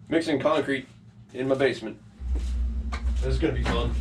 mixing concrete in my basement. This is gonna be fun.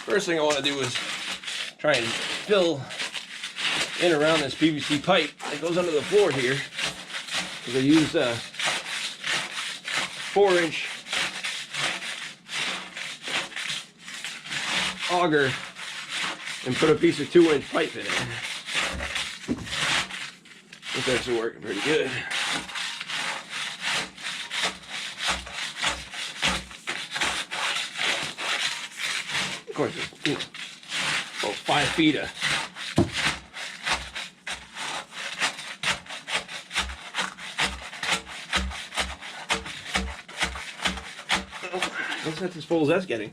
First thing I want to do is try and fill in around this PVC pipe that goes under the floor here, because I used a 4-inch auger and put a piece of 2-inch pipe in it. It's actually working pretty good. Of course, it's about 5 feet of that's as full as that's getting.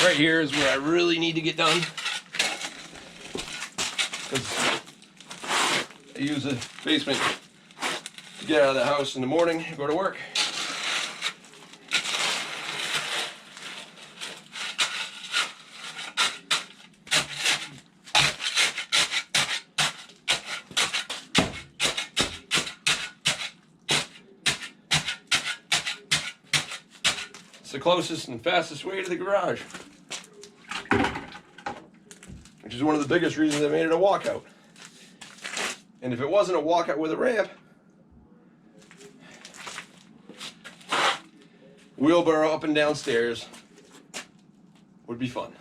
Right here is where I really need to get done. I use the basement to get out of the house in the morning and go to work. It's the closest and fastest way to the garage, which is one of the biggest reasons I made it a walkout. And if it wasn't a walkout with a ramp, wheelbarrow up and down stairs would be fun.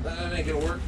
That ain't gonna work.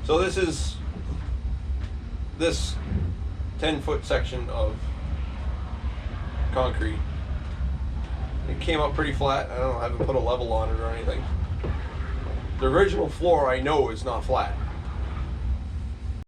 So this is this 10-foot section of concrete It came up pretty flat. I don't know, I haven't put a level on it or anything. The original floor I know is not flat.